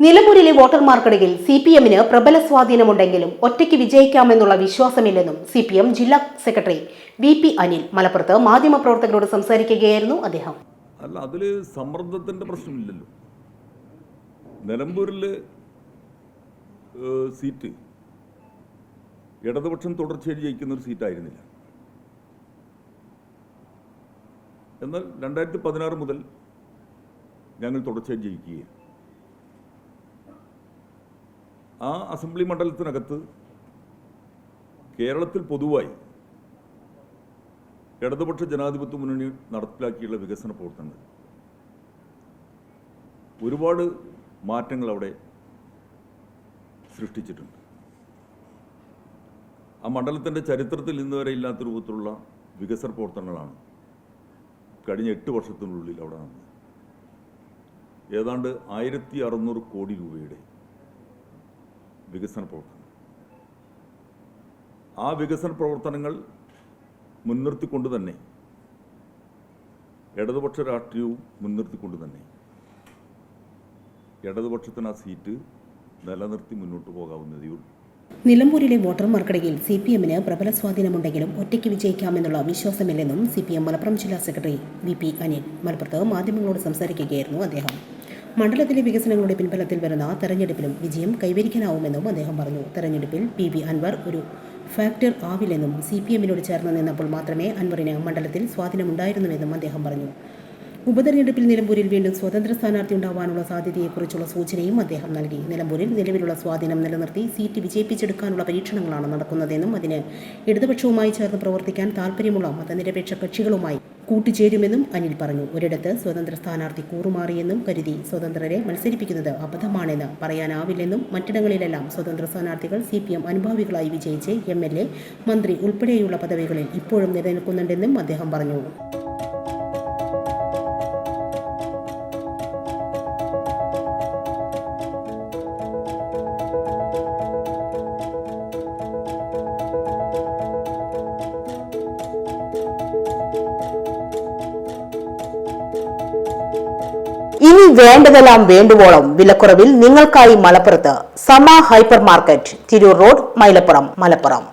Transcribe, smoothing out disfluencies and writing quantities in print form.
നിലമ്പൂരിലെ വോട്ടർമാർക്കിടയിൽ സിപിഎമ്മിന് പ്രബല സ്വാധീനമുണ്ടെങ്കിലും ഒറ്റയ്ക്ക് വിജയിക്കാമെന്നുള്ള വിശ്വാസമില്ലെന്നും സിപിഎം ജില്ലാ സെക്രട്ടറി വി.പി. അനിൽ മലപ്പുറത്ത് മാധ്യമപ്രവർത്തകരോട് സംസാരിക്കുകയായിരുന്നു അദ്ദേഹം. അല്ല, അതിൽ സമ്മർദ്ദത്തിൻ്റെ പ്രശ്നമില്ലല്ലോ. നിലമ്പൂരിൽ സീറ്റ് ഇടതുപക്ഷം തുടർച്ചയായി ജയിക്കുന്ന ഒരു സീറ്റായിരുന്നില്ല. എന്നാൽ 2016 മുതൽ ഞങ്ങൾ തുടർച്ചയായി ജയിക്കുകയാണ്. ആ അസംബ്ലി മണ്ഡലത്തിനകത്ത് കേരളത്തിൽ പൊതുവായി ഇടതുപക്ഷ ജനാധിപത്യ മുന്നണി നടപ്പിലാക്കിയുള്ള വികസന പ്രവർത്തനങ്ങൾ ഒരുപാട് മാറ്റങ്ങൾ അവിടെ സൃഷ്ടിച്ചിട്ടുണ്ട്. ആ മണ്ഡലത്തിൻ്റെ ചരിത്രത്തിൽ ഇന്നുവരെ ഇല്ലാത്ത രൂപത്തിലുള്ള വികസന പ്രവർത്തനങ്ങളാണ് കഴിഞ്ഞ 8 വർഷത്തിനുള്ളിൽ അവിടെ നടന്നത്. ഏതാണ്ട് 1600 കോടി രൂപയുടെ വികസന പ്രവർത്തനം. ആ വികസന പ്രവർത്തനങ്ങൾ മുൻനിർത്തിക്കൊണ്ട് തന്നെ ഇടതുപക്ഷ രാഷ്ട്രീയവും മുൻനിർത്തിക്കൊണ്ട് തന്നെ ഇടതുപക്ഷത്തിന് ആ സീറ്റ് നിലനിർത്തി മുന്നോട്ട് പോകാവുന്നതേ ഉള്ളൂ. നിലമ്പൂരിലെ വോട്ടർമാർക്കിടയിൽ സിപിഎമ്മിന് പ്രബല സ്വാധീനമുണ്ടെങ്കിലും ഒറ്റയ്ക്ക് വിജയിക്കാമെന്നുള്ള വിശ്വാസമില്ലെന്നും സിപിഎം മലപ്പുറം ജില്ലാ സെക്രട്ടറി വി.പി. അനിൽ മലപ്പുറത്ത് മാധ്യമങ്ങളോട് സംസാരിക്കുകയായിരുന്നു അദ്ദേഹം. മണ്ഡലത്തിലെ വികസനങ്ങളുടെ പിൻബലത്തിൽ വരുന്ന തെരഞ്ഞെടുപ്പിലും വിജയം കൈവരിക്കാനാവുമെന്നും അദ്ദേഹം പറഞ്ഞു. തെരഞ്ഞെടുപ്പിൽ പി.വി. അൻവർ ഒരു ഫാക്ടർ ആവില്ലെന്നും സിപിഎമ്മിനോട് ചേർന്ന് നിന്നപ്പോൾ മാത്രമേ അൻവറിന് മണ്ഡലത്തിൽ സ്വാധീനമുണ്ടായിരുന്നുവെന്നും അദ്ദേഹം പറഞ്ഞു. ഉപതെരഞ്ഞെടുപ്പിൽ നിലമ്പൂരിൽ വീണ്ടും സ്വതന്ത്ര സ്ഥാനാർത്ഥി ഉണ്ടാവാനുള്ള സാധ്യതയെക്കുറിച്ചുള്ള സൂചനയും അദ്ദേഹം നൽകി. നിലമ്പൂരിൽ നിലവിലുള്ള സ്വാധീനം നിലനിർത്തി സീറ്റ് വിജയിപ്പിച്ചെടുക്കാനുള്ള പരീക്ഷണങ്ങളാണ് നടക്കുന്നതെന്നും അതിന് ഇടതുപക്ഷവുമായി ചേർന്ന് പ്രവർത്തിക്കാൻ താൽപ്പര്യമുള്ള മതനിരപേക്ഷ കക്ഷികളുമായി കൂട്ടുചേരുമെന്നും അനിൽ പറഞ്ഞു. ഒരിടത്ത് സ്വതന്ത്ര സ്ഥാനാർത്ഥി കൂറുമാറിയെന്നും കരുതി സ്വതന്ത്രരെ മത്സരിപ്പിക്കുന്നത് അബദ്ധമാണെന്ന് പറയാനാവില്ലെന്നും മറ്റിടങ്ങളിലെല്ലാം സ്വതന്ത്ര സ്ഥാനാർത്ഥികൾ സിപിഎം അനുഭാവികളായി വിജയിച്ച് എം.എൽ.എ, മന്ത്രി ഉൾപ്പെടെയുള്ള പദവികളിൽ ഇപ്പോഴും നിലനിൽക്കുന്നുണ്ടെന്നും അദ്ദേഹം പറഞ്ഞു. ഇനി വേണ്ടതെല്ലാം വേണ്ടുവോളം വിലക്കുറവിൽ നിങ്ങൾക്കായി മലപ്പുറത്ത് സമ hyper market, Tirur road, Mylapuram, Malappuram.